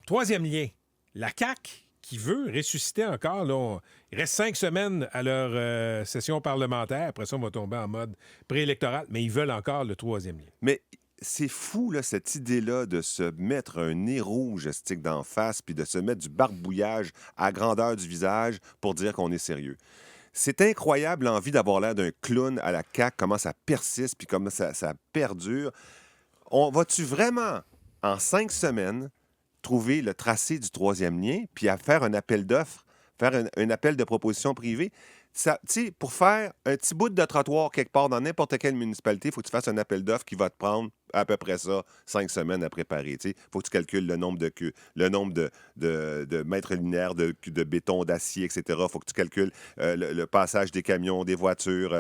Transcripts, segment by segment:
Troisième lien. La CAQ qui veut ressusciter encore, là, il reste 5 semaines à leur session parlementaire. Après ça, on va tomber en mode préélectoral, mais ils veulent encore le troisième lien. Mais c'est fou, là, cette idée-là de se mettre un nez rouge stick d'en face puis de se mettre du barbouillage à grandeur du visage pour dire qu'on est sérieux. C'est incroyable l'envie d'avoir l'air d'un clown à la CAQ, comment ça persiste puis comment ça perdure. On va-tu vraiment, en 5 semaines, trouver le tracé du troisième lien puis à faire un appel d'offres, faire un appel de proposition privée? Ça, tu sais, pour faire un petit bout de trottoir quelque part dans n'importe quelle municipalité, il faut que tu fasses un appel d'offres qui va te prendre à peu près ça, 5 semaines à préparer. Il faut que tu calcules le nombre de mètres linéaires de béton, d'acier, etc. Il faut que tu calcules le passage des camions, des voitures,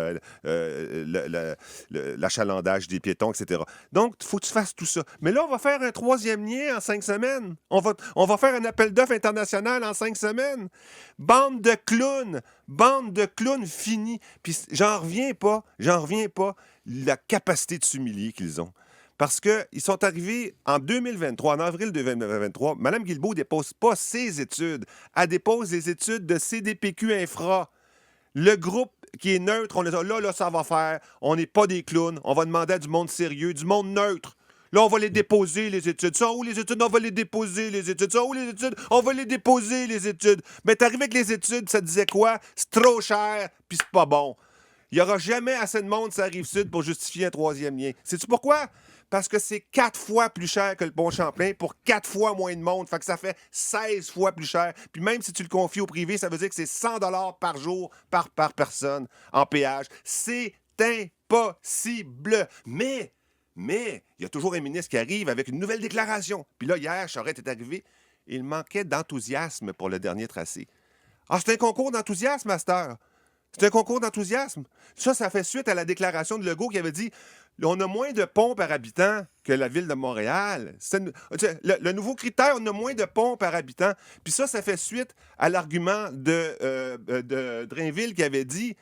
l'achalandage des piétons, etc. Donc, il faut que tu fasses tout ça. Mais là, on va faire un troisième lien en 5 semaines. On va faire un appel d'offres international en 5 semaines. Bande de clowns! Bande de clowns finis. Puis j'en reviens pas, la capacité de s'humilier qu'ils ont. Parce qu'ils sont arrivés en 2023, en avril 2023, Mme Guilbeault ne dépose pas ses études. Elle dépose les études de CDPQ Infra. Le groupe qui est neutre, on les a, là, ça va faire. On n'est pas des clowns. On va demander à du monde sérieux, du monde neutre. Là, on va les déposer, les études. Ça, où les études? On va les déposer, les études. Ça, où les études? On va les déposer, les études. Mais t'arrives avec les études, ça disait quoi? C'est trop cher, puis c'est pas bon. Il n'y aura jamais assez de monde sur la Rive-Sud pour justifier un troisième lien. Sais-tu pourquoi? Parce que c'est 4 fois plus cher que le pont Champlain pour 4 fois moins de monde. Fait que ça fait 16 fois plus cher. Puis même si tu le confies au privé, ça veut dire que c'est 100 $ par jour par personne en péage. C'est impossible. Mais, il y a toujours un ministre qui arrive avec une nouvelle déclaration. Puis là, hier, Charette est arrivé. Il manquait d'enthousiasme pour le dernier tracé. Ah, c'est un concours d'enthousiasme, Master. C'est un concours d'enthousiasme. Ça fait suite à la déclaration de Legault qui avait dit on a moins de ponts par habitant que la ville de Montréal. Le nouveau critère, on a moins de ponts par habitant. Puis ça fait suite à l'argument de Drainville qui avait dit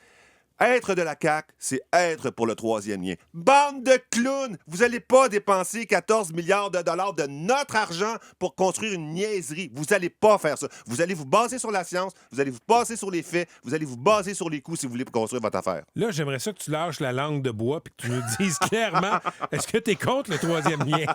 être de la CAQ, c'est être pour le troisième lien. Bande de clowns! Vous n'allez pas dépenser 14 milliards de dollars de notre argent pour construire une niaiserie. Vous n'allez pas faire ça. Vous allez vous baser sur la science, vous allez vous baser sur les faits, vous allez vous baser sur les coûts si vous voulez construire votre affaire. Là, j'aimerais ça que tu lâches la langue de bois et que tu nous dises clairement, est-ce que tu es contre le troisième lien?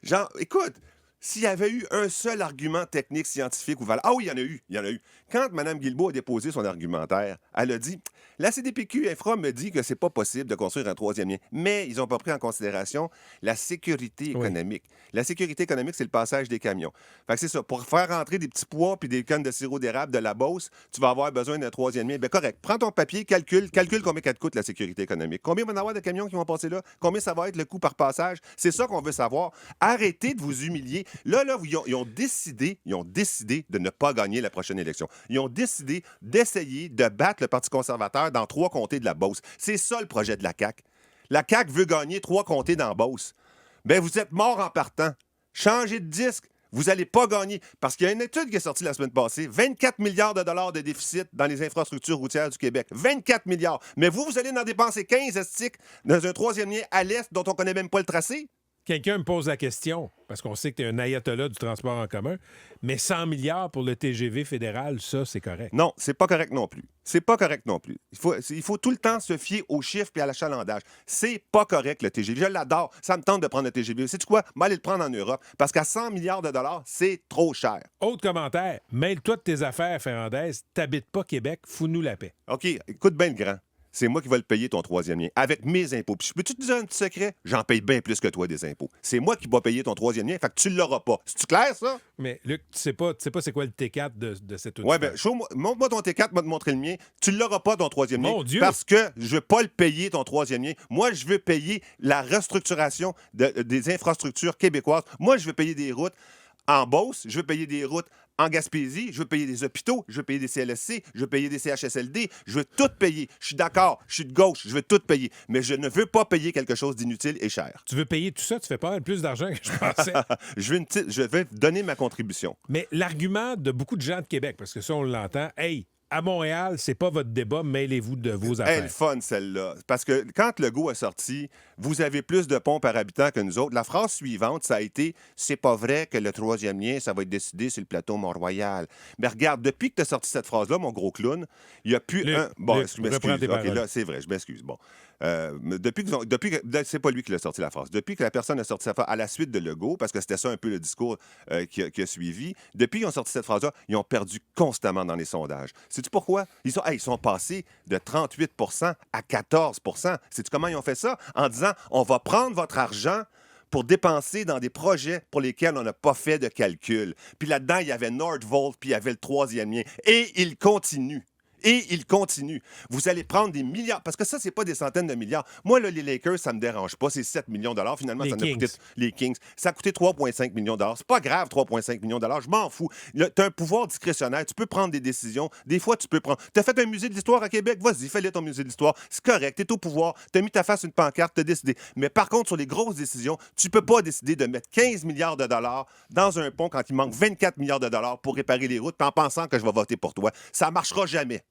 Genre, écoute, s'il y avait eu un seul argument technique, scientifique ou valable... Ah oui, il y en a eu. Quand Mme Guilbeault a déposé son argumentaire, elle a dit « La CDPQ Infra me dit que c'est pas possible de construire un troisième lien. » Mais ils n'ont pas pris en considération la sécurité économique. Oui. La sécurité économique, c'est le passage des camions. Fait que c'est ça. Pour faire rentrer des petits pois puis des cannes de sirop d'érable de la Beauce, tu vas avoir besoin d'un troisième lien. Bien, correct. Prends ton papier, calcule combien ça te coûte la sécurité économique. Combien va y avoir de camions qui vont passer là? Combien ça va être le coût par passage? C'est ça qu'on veut savoir. Arrêtez de vous humilier. Là, ils ont décidé de ne pas gagner la prochaine élection. Ils ont décidé d'essayer de battre le Parti conservateur dans 3 comtés de la Beauce. C'est ça le projet de la CAQ. La CAQ veut gagner 3 comtés dans la Beauce. Bien, vous êtes morts en partant. Changez de disque. Vous n'allez pas gagner. Parce qu'il y a une étude qui est sortie la semaine passée. 24 milliards de dollars de déficit dans les infrastructures routières du Québec. 24 milliards. Mais vous allez en dépenser 15 estiques dans un troisième lien à l'est dont on ne connaît même pas le tracé. Quelqu'un me pose la question, parce qu'on sait que tu es un ayatollah du transport en commun, mais 100 milliards pour le TGV fédéral, ça, c'est correct. Non, c'est pas correct non plus. C'est pas correct non plus. Il faut tout le temps se fier aux chiffres et à l'achalandage. C'est pas correct, le TGV. Je l'adore. Ça me tente de prendre le TGV. Sais-tu quoi? Moi, aller le prendre en Europe, parce qu'à 100 milliards de dollars, c'est trop cher. Autre commentaire. Mêle-toi de tes affaires, Ferrandez. T'habites pas Québec, fous-nous la paix. OK, écoute bien le grand. C'est moi qui vais le payer, ton troisième lien, avec mes impôts. Puis peux-tu te dire un petit secret? J'en paye bien plus que toi des impôts. C'est moi qui vais payer ton troisième lien, fait que tu l'auras pas. C'est-tu clair, ça? Mais Luc, tu sais pas c'est quoi le T4 de cette auto? Ouais, bien, montre-moi ton T4, moi te montrer le mien. Tu l'auras pas, ton troisième lien. Mon Dieu! Parce que je veux pas le payer, ton troisième lien. Moi, je veux payer la restructuration des infrastructures québécoises. Moi, je veux payer des routes en Beauce, je veux payer des routes en Gaspésie, je veux payer des hôpitaux, je veux payer des CLSC, je veux payer des CHSLD, je veux tout payer. Je suis d'accord, je suis de gauche, je veux tout payer. Mais je ne veux pas payer quelque chose d'inutile et cher. Tu veux payer tout ça, tu fais pas mal plus d'argent que je pensais. Je vais donner ma contribution. Mais l'argument de beaucoup de gens de Québec, parce que ça, on l'entend, hey, à Montréal, c'est pas votre débat, mêlez-vous de vos Elle affaires. est fun, celle-là. Parce que quand Legault est sorti, vous avez plus de ponts par habitant que nous autres. La phrase suivante, ça a été « C'est pas vrai que le troisième lien, ça va être décidé sur le plateau Mont-Royal. » Mais regarde, depuis que tu as sorti cette phrase-là, mon gros clown, il n'y a plus Luc, un... Bon, Luc, je m'excuse. reprends tes OK, paroles. là, c'est vrai, je m'excuse. Bon. C'est pas lui qui l'a sorti, la phrase. Depuis que la personne a sorti sa phrase à la suite de Legault, parce que c'était ça un peu le discours qui a suivi, depuis qu'ils ont sorti cette phrase-là, ils ont perdu constamment dans les sondages. Sais-tu pourquoi? Ils sont passés de 38 à 14 Sais-tu comment ils ont fait ça? En disant, on va prendre votre argent pour dépenser dans des projets pour lesquels on n'a pas fait de calcul. Puis là-dedans, il y avait Nordvolt, puis il y avait le troisième lien. Et il continue. Et il continue. Vous allez prendre des milliards, parce que ça, c'est pas des centaines de milliards. Moi, là, les Lakers, ça me dérange pas. C'est 7 millions de dollars. Finalement, Les ça en a coûté... Kings. Les Kings. Ça a coûté 3,5 millions de dollars. C'est pas grave, 3,5 millions de dollars. Je m'en fous. Tu as un pouvoir discrétionnaire. Tu peux prendre des décisions. Des fois, tu peux prendre... Tu as fait un musée de l'histoire à Québec? Vas-y, fais-le ton musée de l'histoire. C'est correct. Tu es au pouvoir. Tu as mis ta face sur une pancarte. Tu as décidé. Mais par contre, sur les grosses décisions, tu peux pas décider de mettre 15 milliards de dollars dans un pont quand il manque 24 milliards de dollars pour réparer les routes en pensant que je vais voter pour toi. Ça marchera jamais.